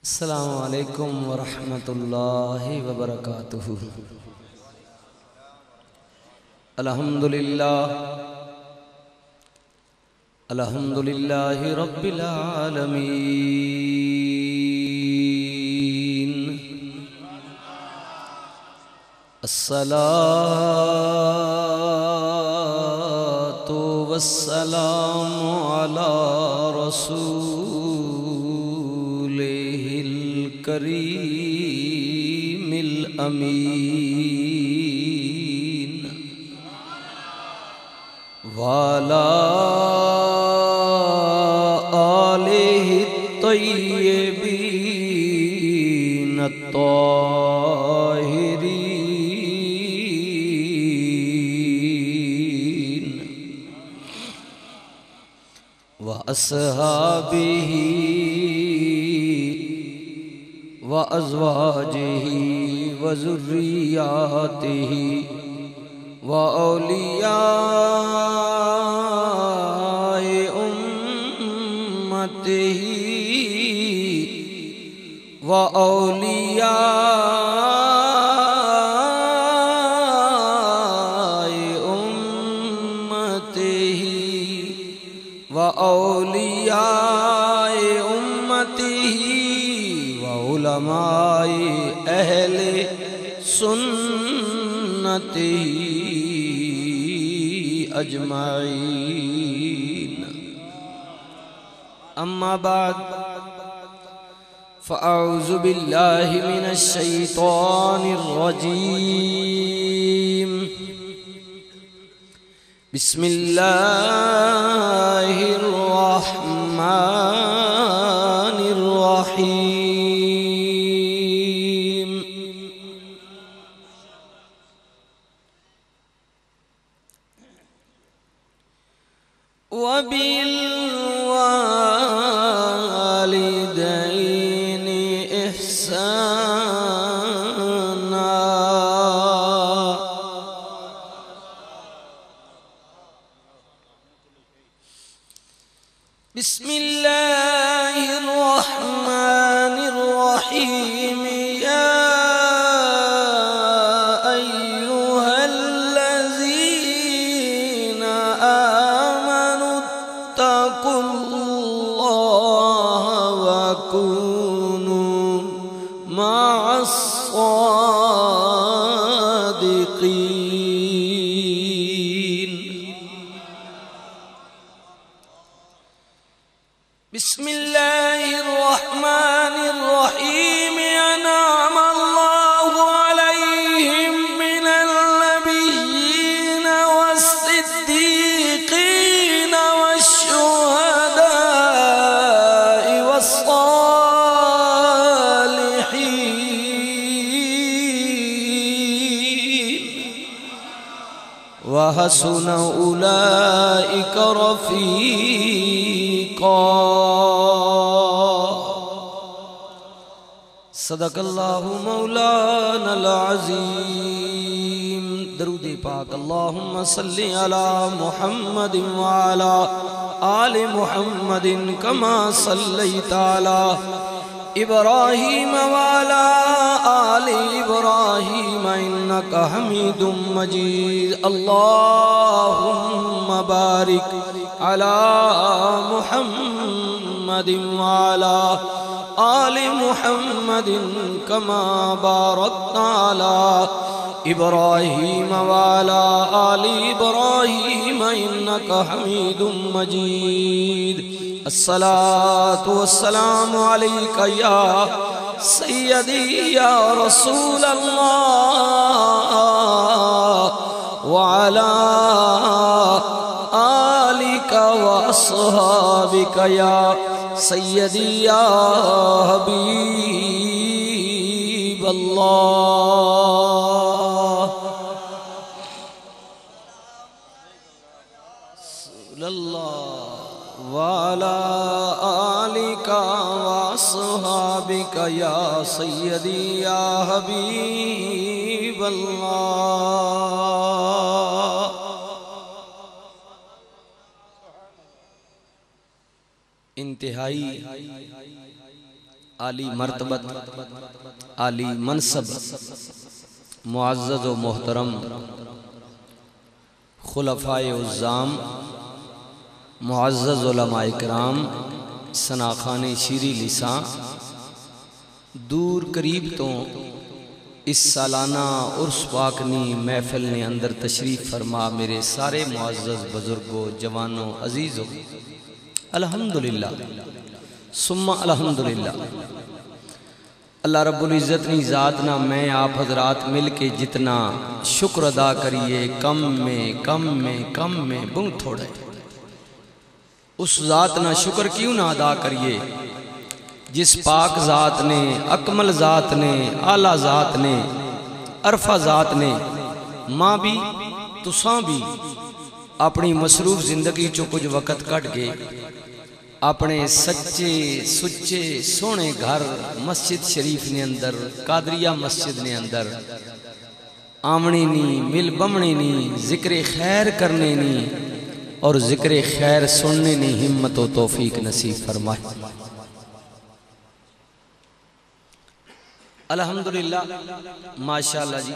अस्सलामु अलैकुम वरहमतुल्लाहि वबरकातुहू। अल्हम्दुलिल्लाह अल्हम्दुलिल्लाहि रब्बिल आलमीन। अस्सलातु वस्सलामु अला रसूलिहिल करीमिल अमीन वाला आलिहि तय्यिबीन ताहिरीन व अस्हाबिही व अज़वाजिही व ज़ुर्रियातिही व औलियाए उम्मतिही व औलियाए उम्मतिही व औलियाए उम्मतिही व उलमाए अहले सुन्नतिही अजमाईन। अम्मा बाद फ़अऊज़ु बिल्लाहि मिनश शैतानिर रजीम। बिस्मिल्लाहिर रहमानिर रहीम। वबिल वालिदैनि इहसाना। बिस्मिल्लाहिर रहमानिर रहीम। या अय्युहल्लज़ीना आमनुत्तकुल्लाह व कूनू मअस्सादिक़ीन। बिस्मिल्लाहिर रहमानिर रहीम। अनअम अल्लाहु अलैहिम मिनल नबिय्यीन वस्सिद्दीक़ीन वश्शुहदाኢ वस्सालिहीन व हसुन उलाइका रफ़ीक़ा। सदक़ल्लाहु मौलानल अज़ीम। दरूद पाक। अल्लाहुम्मा सल्लि अला मुहम्मदिन व अला आलि मुहम्मदिन कमा सल्लैता अला इब्राहीम व अला आलि इब्राहीम इन्नका हमीदुम मजीद। अल्लाहुम्मा बारिक अला मुहम्मदिन व अला आलि मुहम्मदिन कमा बारकता अला इब्राहीम व अला आलि इब्राहीम इन्नका हमीदुम मजीद। अस्सलातु वस्सलामु अलैका या सय्यदी या रसूल अल्लाह व अला आलिका व अस्हाबिका या सय्यदी या हबीब अल्लाह। सल्लल्लाहु वाला आलिका व अस्हाबिका या सय्यदी या हबीब अल्लाह। इंतहाई आली मर्तबत, आली मनसब, मुअज़्ज़ज़ व मोहतरम खुलफ़ाए उज़्ज़ाम, मुअज़्ज़ज़ उलमा इकराम, सनाखाने शीरी लिसां, दूर करीब तो इस सालाना उर्स पाकनी महफिल ने अंदर तशरीफ़ फरमा मेरे सारे मुअज़्ज़ज़ बुज़ुर्गों, जवानों, अजीज़ों, अल्हम्दुलिल्लाह सुम्मा अल्हम्दुलिल्लाह। अल्लाह रब्बुल इज़्ज़त ने ज़ात ना मैं आप हज़रात मिल के जितना शुक्र अदा करिए कम में कम में कम में बुन थोड़े, उस ज़ात ना शुक्र क्यों ना अदा करिए जिस पाक ज़ात ने, अकमल ज़ात ने, आला ज़ात ने, अरफा ज़ात ने माँ भी तुसां भी अपनी मसरूफ़ ज़िंदगी चो कुछ वक़्त कट के अपने सच्चे सुच्चे सोने घर मस्जिद शरीफ ने अंदर, कादरिया मस्जिद ने अंदर आमनी नी, मिल बमनी नी, जिक्र खैर करने नी और जिक्र खैर सुनने नी हिम्मत व तौफीक नसीब फरमाए। अल्हम्दुलिल्लाह माशाअल्लाह जी।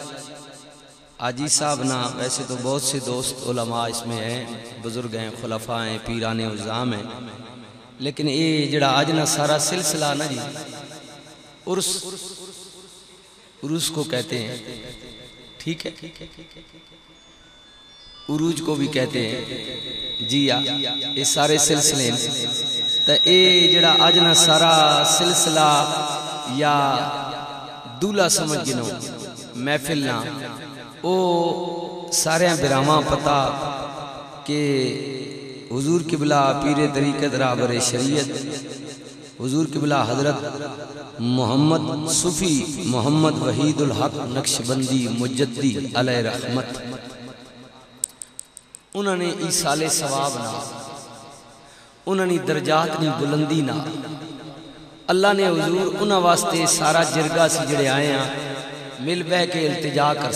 आजी साहब ना वैसे तो बहुत से दोस्त उलमा इसमें हैं, बुजुर्ग हैं, खुलफा हैं, पीराने उज़्ज़ाम हैं, लेकिन ये जड़ा आज ना सारा सिलसिला ना जी उर्स, उर्स को कहते हैं, ठीक है, उरूज को भी कहते हैं जी आ, ये सारे सिलसिले तो ये जड़ा आज ना सारा सिलसिला या दूल्हा समझ गिनो महफिल ना ओ सारे बिरामा पता के हुजूर किबला पीरे तरीक़त राहबर शरीयत हुजूर किबला हजरत मोहम्मद सूफी मोहम्मद वहीदुल हक नक्शबंदी मुजद्दी अलैहि रहमत, उन्होंने ईसाले सवाब ना, उन्होंने दर्जात नी बुलंदी ना अल्लाह ने हुजूर उन्होंने वास्ते सारा जिरगा सी जड़े आए हैं मिल बह के इल्तिजा कर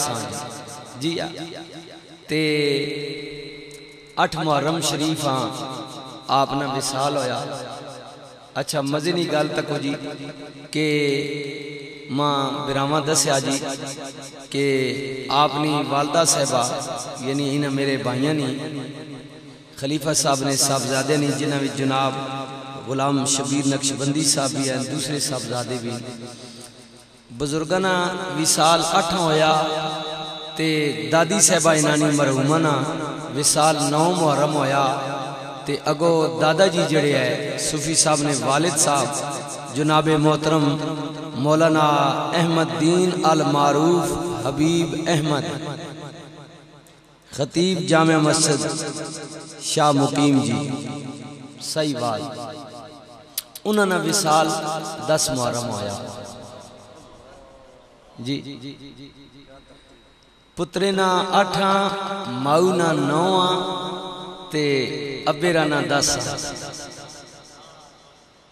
जी आ ते 8 मुहर्रम शरीफ हाँ आपना विसाल होया। अच्छा मजे की गल तक हो जी कि मां बिरामा दसिया जी कि आपनी वालदा साहबा यानी इन्हें मेरे भाइयों ने खलीफा साहब ने साहबजादे ने जिन्होंने भी जनाब गुलाम शबीर नक्शबंदी साहब भी हैं, दूसरे साहबजादे भी बुजुर्गों ना विसाल 8 होया ते दादी साहबा इनानी मरहूमा ना विसाल 9 मुहर्रम होया ते अगो दादा जी जड़े है सूफी साहब ने वालिद साहब जनाब मोहतरम मौलाना अहमद दीन अल मारूफ हबीब अहमद खतीब जामे मस्जिद शाह मुकीम जी सही बात, उन्होंने विसाल 10 मुहर्रम होया जी। पुत्रे ना 8 माऊ ना 9 ते अबेरा ना 10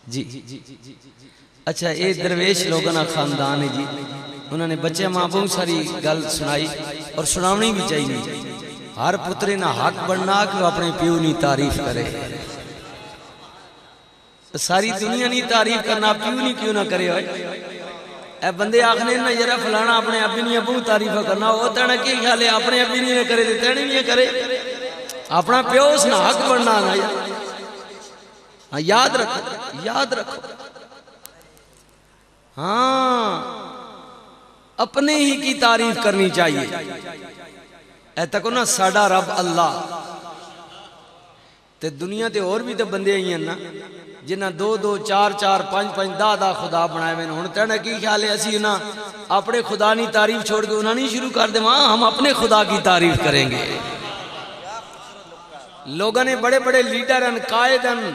जी। अच्छा ये दरवेश लोगों का खानदान है जी, उन्होंने बच्चे माँ बहुत सारी गल सुनाई और सुनावनी भी चाहिए। हर पुत्रे ना हक बनना कि अपने प्यो की तारीफ करे, सारी दुनिया नहीं तारीफ करना, प्यो नहीं क्यों ना करे। ए बंदे आखने ना जरा फलाना अपने अभी नहीं बहुत तारीफ करना, वो तेना की ख्याल है अपने अभी नहीं करे तेने नहीं करे, अपना प्यो उसना हक बनना ना यार। हाँ याद रखो, याद रखो, हाँ अपने ही की तारीफ करनी चाहिए। ऐ तक ना साडा रब अल्लाह ते दुनिया ते और भी तो बंदे आई हैं ना जिन्हें 2-2 4-4 5-5 10-10 खुदा बनाए हुए। हूँ तेना की ख्याल है असी ना अपने खुदा की तारीफ छोड़ के उन्हें नहीं शुरू कर देवा, हम अपने खुदा की तारीफ करेंगे। लोगों ने बड़े बड़े लीडर हैं, कायद हैं,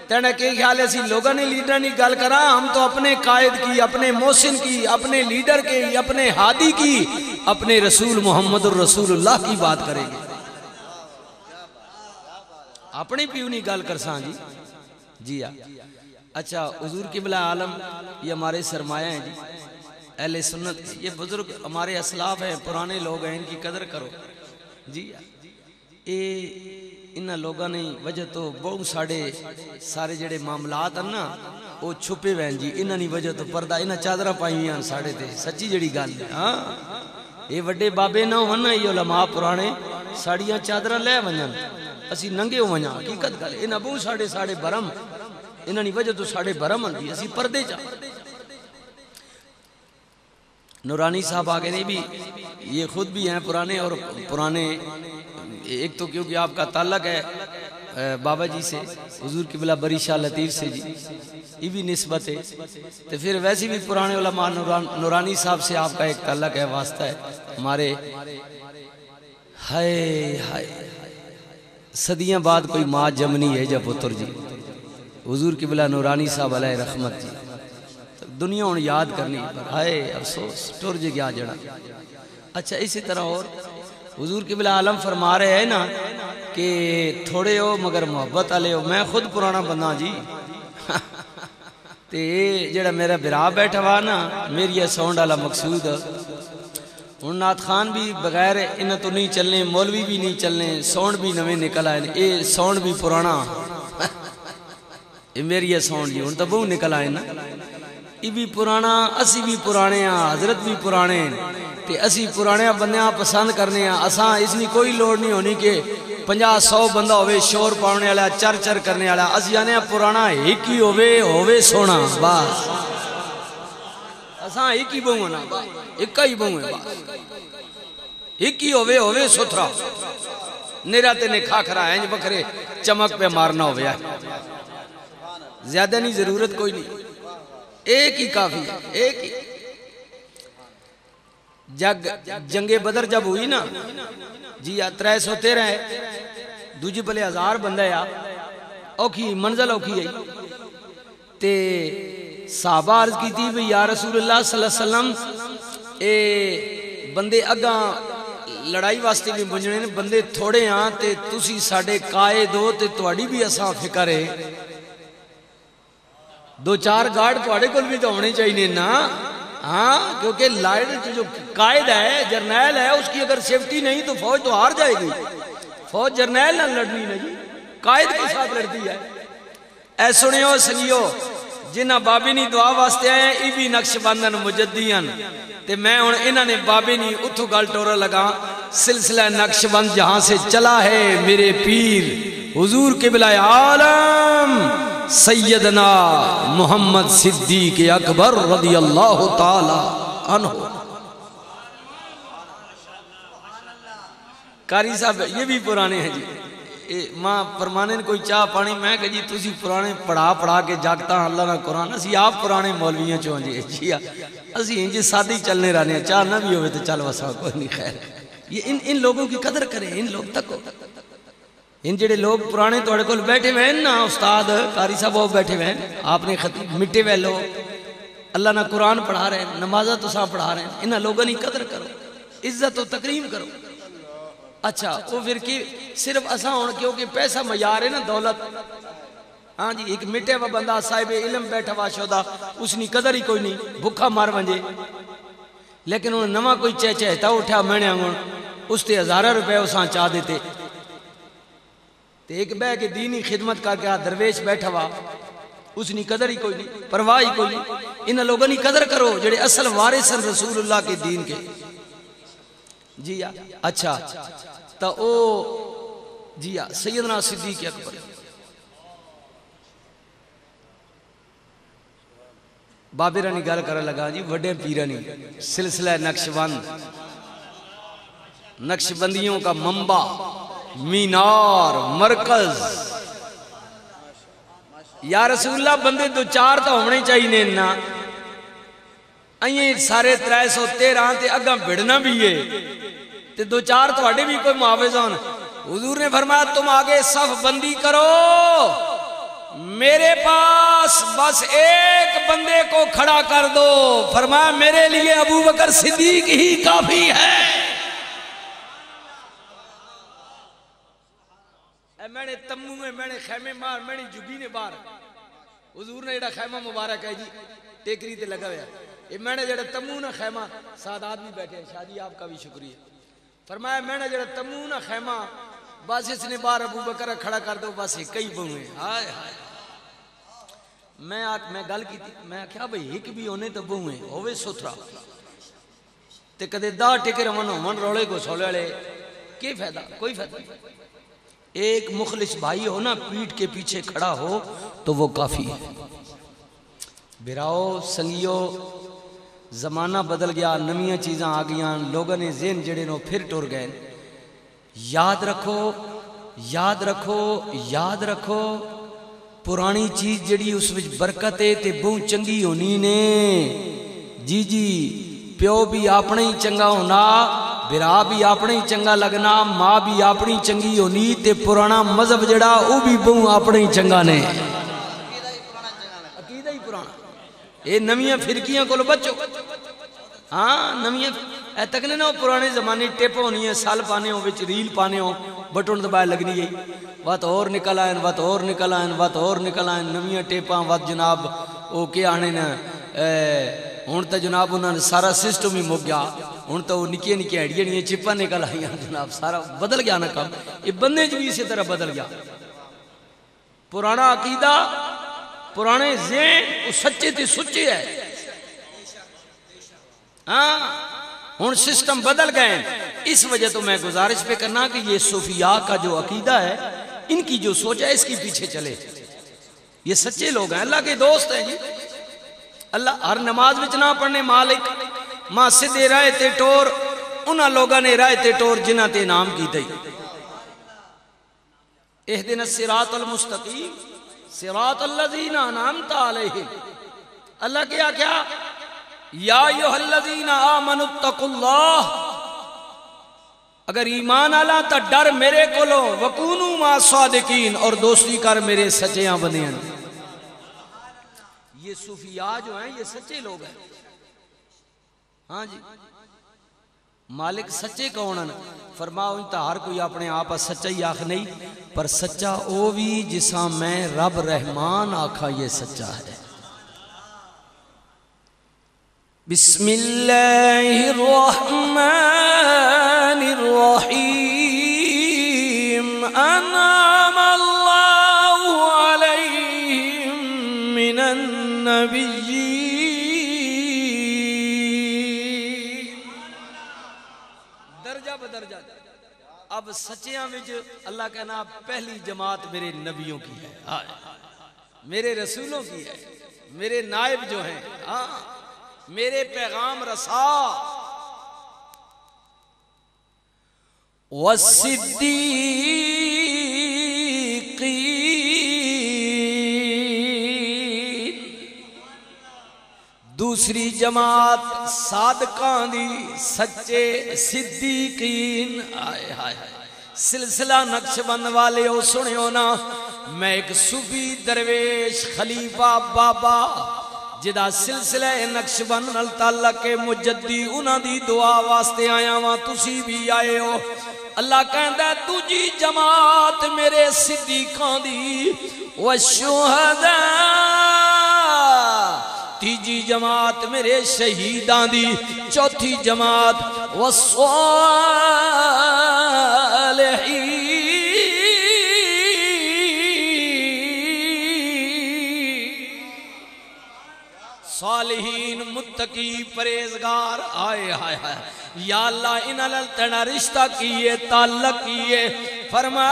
तेना की ख्याल है असी लोगों ने लीडर की गल करा, हम तो अपने कायद की, अपने मोहसिन की, अपने लीडर की, अपने हादी की, अपने रसूल मोहम्मद रसूलुल्लाह की बात करेंगे। अपने प्यू नहीं गल कर सा जी आ। अच्छा हुजूर किबला आलम ये हमारे सरमाया हैं जी, अहले सुन्नत, ये बुजुर्ग हमारे असलाफ हैं, पुराने लोग हैं, इनकी कदर करो जी। ये इन लोगों ने वजह तो बहुत सारे जड़े मामलात हैं ना वो छुपे वैन जी इन्हां दी वजह तो पर्दा इन्हां चादर पाई हुई साढ़े ते सच्ची जड़ी गल है। हाँ ये वड्डे बाबे ना होन ये उलमा पुराने साड़ियां चादर लै वजन असी नंगे हो वजा हकीकत गल इन्हां बहु साढ़े साढ़े भरम इन्हां दी वजह तो साढ़े भरम होंदी असी पर्दे चा। नूरानी साहब आगे नहीं भी ये खुद भी हैं पुराने और पुराने एक तो क्योंकि आपका ताल्लुक है बाबा जी से हुजूर किबला बरी शाह लतीफ़ से जी ये भी निस्बत है तो फिर वैसे भी पुराने उलमा नूरानी साहब से आपका एक ताल्लुक है वास्ता है हमारे। हाय हाय सदियां बाद कोई माँ जमनी है जब पुत्र जी हुजूर किबला नूरानी साहब अलैहि रहमत जी तो दुनिया उन याद करनी पर हाय अफसोस टुर जी गया जड़ा। अच्छा इसी तरह और हुजूर किबला आलम फरमा रहे हैं ना कि थोड़े हो मगर मोहब्बत वाले हो। मैं खुद पुराना बंदा जी ते जेड़ा मेरा बिरा बैठा हुआ ना मेरी साउंड वाला मकसूद हूँ नाथ खान भी बगैर इन्हें तो नहीं चलने मौलवी भी नहीं चलने साउंड भी नवे निकल आए ये साउंड भी पुराना ये मेरी साउंड जी हूँ तो बहु निकल आए ना ये भी पुराना असी भी पुराने हाँ हजरत भी पुराने ते असी पुराने बंदे पसंद करने असा इसकी कोई लोड़ नहीं होनी कि 50-100 बंदा होवे शोर पाने वाला चर चर करने वाला असी आने पुराना एक ही होवे सोना बस असा एक ही बहु ना एक ही बहु है बस एक ही होवे सुथरा नेरा तेने खाखरा है बखरे चमक पे मारना हो ज्यादा नहीं जरूरत कोई नहीं एक ही काफी है एक ही। जंगे बदर जब हुई ना जी 313 है दूजी भले 1000 बंदा आ औखी मंजिल औखी आई ते साहबा अर्ज की थी भी या रसूलुल्लाह सल्लल्लाहु अलैहि वसल्लम ए बंदे अगा लड़ाई वास्ते भी बुझने ने बंदे थोड़े हाँ ते तुसी साडे कायद हो ते तुहाडी भी असा फिक्र है 2-4 गार्ड थोड़े को भी तो होने चाहिए ना। हाँ क्योंकि लाइट जो कायद है जर्नैल है उसकी अगर सेफ्टी नहीं तो फौज तो हार जाएगी। फौज जर्नैल ना लड़नी नहीं कायद के साथ लड़ती है। ऐ सुनियो सजियो जिन्हें बाबे नी दुआ वास्ते आए ये भी नक्शबंदन मुजद्दीन ते मैं हुण इन्हां ने बाबे नी उथों गल टोरा लगा सिलसिला नक्शबंद जहां से चला है मेरे पीर हुजूर किबला आलम सैयदना मोहम्मद सिद्दीक अकबर रदियल्लाहु ताला अन्हु। कारी साहब ये भी पुराने हैं जी मां फरमाने कोई चाह पानी मैं कह जी तुसी पुराने पढ़ा के जागता अल्लाह ना कुरान असी आप पुराने मौलवियों चो जी असी इंज सादी चलने रहने चाह ना भी हो तो चल वसा कोई नहीं खैर। ये इन लोगों की कदर करें इन लोग तक इन जेडे लोग पुराने थोड़े को बैठे हुए ना उस्ताद कारी साहब वो बैठे हुए आपने खतीब मिट्टे हुए लोग अल्लाह ना कुरान पढ़ा रहे हैं नमाजा तो साहब पढ़ा रहे हैं इन्होंने लोगों की कदर करो इज्जत और तकरीम करो। अच्छा वो फिर की सिर्फ असा हूं क्योंकि पैसा मयार है ना दौलत। हाँ जी एक मिटे हुआ बंदा साहिब इलम बैठा हुआ शोदा उसकी कदर ही कोई नहीं भुखा मार वजे लेकिन उन्हें नवा कोई चहचहता उठा मैंने उसते 1000 रुपए उसा चाह देते एक बह के दीनी खिदमत करके दरवेश बैठा हुआ उसकी कदर ही कोई नहीं परवाह ही कोई नहीं। इन लोगों की कदर करो जेडे असल वारिस रसूलुल्लाह के दीन के जी या। अच्छा तो ओ जी या सैयदना सिद्दीक अकबर बाबे रानी गल कर लगा जी वड्डे पीरानी सिलसिला नक्शबंदियों का मंबा मीनार मरकज या रसूलुल्लाह बंदे 2-4 तो होने चाहिए ना अं सारे 313 ते अगा भिड़ना भी है ते 2-4 थोड़े भी कोई मुआविज होन। हुजूर ने फरमाया तुम आगे सफ बंदी करो मेरे पास बस एक बंदे को खड़ा कर दो। फरमाया मेरे लिए अबू बकर सिद्दीक ही काफी है। मैंने तम्मू में मैंने खैमे मार मैंने जुगी ने बार हुजूर ने जेड़ा खैमा मुबारक है जी टेकरी ते लगा हुआ ये मैंने जेड़ा तम्मू ना खैमा सादात भी बैठे हैं शादी आपका भी शुक्रिया। फरमाया मैंने जेड़ा तम्मू ना खैमा बस इसने बार अबू बकर खड़ा कर दो बस एक ही बहु है। हाय हाय मैं गल की, मैं आख्या भाई एक भी होने तो बहुए होवे सुथरा ते कदे दा टिके रवन होवन रोले को सोले वाले के फायदा, कोई फायदा नहीं। एक मुखलिस भाई हो ना पीठ के पीछे खड़ा हो तो वो काफी है। बिराओ संगियो जमाना बदल गया, नवीं चीज़ां आ गई, लोगों ने ज़हन जड़े नो फिर टुर गए। याद रखो याद रखो याद रखो, पुरानी चीज़ जड़ी उस विच बरकत है ते बहुत चंगी होनी ने। जी जी, प्यो भी अपने ही चंगा होना, बिरा भी अपने ही चंगा लगना, माँ भी अपनी चंगी होनी, ते पुराना मजहब जड़ा वो भी बहु अपने ही चंगा ने। अकीदा ही पुराना, ये नवीं फिरकियां को बचो। हाँ नवीं तक ने ना पुराने जमाने टिप होनी है, साल पाने हो विच रील पाने हो, बटन दबाए लगनी गई, वत और निकल आए, वत और निकल आए, वत और निकल आए, नवीं टेपा वत जनाब वो क्या आने न हूँ तो जनाब उन्होंने सारा सिस्टम ही मुक गया। हूँ तो निक्किया निक्किया हड़ियाँ चिप्पा निकल आई जनाब, सारा बदल गया ना काम। ये बंदे च भी इसी तरह बदल गया। पुराना अकीदा पुराने ज़हन सच्चे ते सुच्चे है। हाँ हूँ सिस्टम बदल गए। इस वजह तो मैं गुजारिश पे करना कि ये सूफिया का जो अकीदा है, इनकी जो सोच है, इसके पीछे चले। ये सच्चे लोग हैं, अल्लाह के दोस्त हैं जी। अल्लाह हर नमाज विच ना पढ़ने मालिक मां सीधे राह ते टोर, उन्हां लोगों ने राह ते टोर जिन्हां ते नाम कीते। इहदिना सिरातल मुस्तकीम सिरातल लज़ीना अनअमता अलैहिम। अल्लाह क्या क्या या अय्युहल्लज़ीना आमनुत्तकुल्लाह, अगर ईमान आला तो डर मेरे कोलो, वकूनू मा सादिकीन, और दोस्ती कर मेरे सच्चियां बंदियां। ये सूफिया जो हैं ये सच्चे लोग हैं। हाँ जी, मालिक सच्चे कौन है? फरमाओ तो हर कोई अपने आप सच्चा ही आख नहीं, पर सच्चा वो भी जिसा मैं रब रहमान आखा, ये सच्चा है। बिस्मिल्लाहिर्रहमानिर्रहीम। अनअमल्लाहु अलैहिम मिनन नबिय्यीन। दर्जा बदर्जा। अब सच्चियां विच अल्लाह कहना पहली जमात मेरे नबियों की है, मेरे रसूलों की है, मेरे नायब जो हैं, हाँ मेरे पैगाम रसा। वस्सिद्दीकीन, दूसरी जमात सादकां दी, सच्चे सिद्दीकीन। आए हाय सिलसिला नक्शबंद वाले हो सुनियो ना, मैं एक सूफी दरवेश खलीफा बाबा जिदा सिलसिला नक्शबंद नाल ताल्लुक है, मुजद्दी उन्हां दी दुआ वास्ते आया वां, तुसी भी आए हो। अल्लाह कहंदा दूजी जमात मेरे सिद्दीकां दी, व शुहदा, तीजी जमात मेरे शहीदां दी, चौथी जमात व सालिहीन, सालिहीन मुत्तकी परहेजगार। आए हाय हाय या अल्लाह इन्हां तेरा रिश्ता किए ताल्लुक किए। फरमा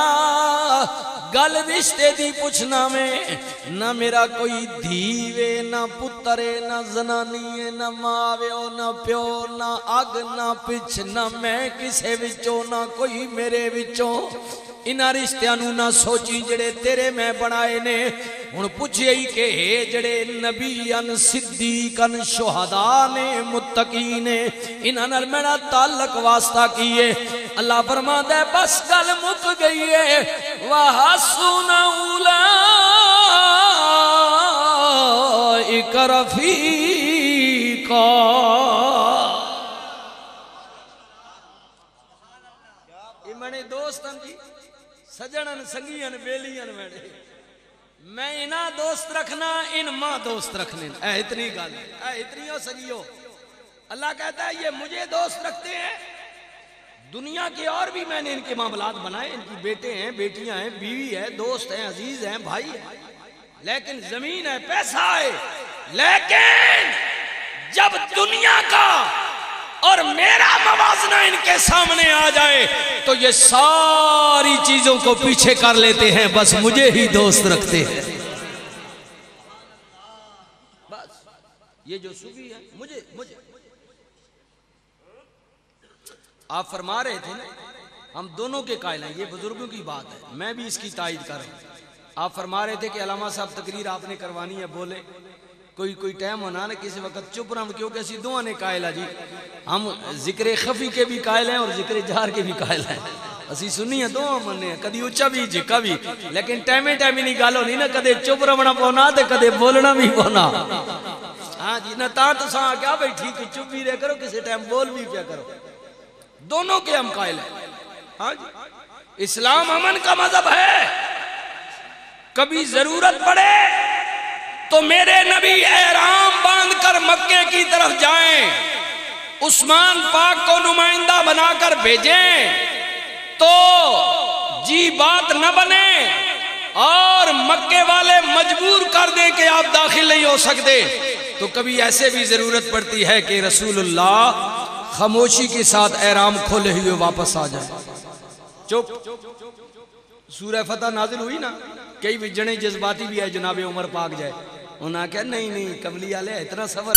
गल रिश्ते दी पुछना में, ना मेरा कोई धीवे ना पुत्रे ना जनानी है, ना मावे ना प्यो ना अग ना पिछ, ना मैं किसे विचों ना कोई मेरे विचों। इन्हां रिश्तियां नूं ना सोची जड़े तेरे मैं बनाए ने। हुण पुछे ही कि जड़े नबीअन सिद्दीकन शुहदा ने मुत्तकी ने, इन्हां नाल मेरा ताल्लुक वास्ता किए। अल्लाह फरमांदा है बस गल मुक गई है। वहसुना उलाइका रफीका, ये मेरे दोस्तन जी, सजनन संगियन बेलियन मेरे, मैं इना दोस्त रखना, इन मां दोस्त रखने। इतनी गल है, इतनी हो सगियो। अल्लाह कहता है ये मुझे दोस्त रखते हैं। दुनिया के और भी मैंने इनके मामलात बनाए, इनकी बेटे हैं, बेटियां हैं, बीवी है, दोस्त हैं, अजीज हैं, भाई है, लेकिन जमीन है, पैसा है। लेकिन जब दुनिया का और मेरा मवाजना इनके सामने आ जाए तो ये सारी चीजों को पीछे कर लेते हैं, बस मुझे ही दोस्त रखते हैं। बस ये जो सूफी है, मुझे मुझे आप फरमा रहे थे ना, हम दोनों के कायल हैं, ये बुजुर्गों की बात है, मैं भी इसकी तायद कर रहा हूं। आप फरमा रहे थे कि अलामा साहब तकरीर आपने करवानी है, बोले कोई टाइम होना ना, किसी वक्त चुप रहा, क्योंकि ऐसी दुआ ने कायल है जी। हम जिक्र खफी के भी कायल हैं और जिक्र जार के भी कायल हैं। असी सुनी है दुआ मन्ने, कदी उच्चा भी जिका भी, लेकिन टाइमे टाइम नहीं गल होनी ना, कदे चुप रवना पौना तो कदे बोलना भी पौना। हाँ जी ना, ता तुसा क्या भाई ठीक चुप भी रह करो, किसी टाइम बोल भी क्या करो, दोनों के हम कायल हैं। हाँ जी, इस्लाम अमन का मजहब है। कभी जरूरत पड़े तो मेरे नबी एहराम बांधकर मक्के की तरफ जाएं, उस्मान पाक को नुमाइंदा बनाकर भेजें, तो जी बात न बने और मक्के वाले मजबूर कर दें कि आप दाखिल नहीं हो सकते, तो कभी ऐसे भी जरूरत पड़ती है कि रसूलुल्लाह खामोशी के साथ एहराम खोले हुए वापस आ जाए। चुप। सूरह फतह नाजिल हुई ना, कई जने जज्बाती भी है, जनाबे उमर पाक जाए, उन्हें क्या नहीं कमली आले इतना सबर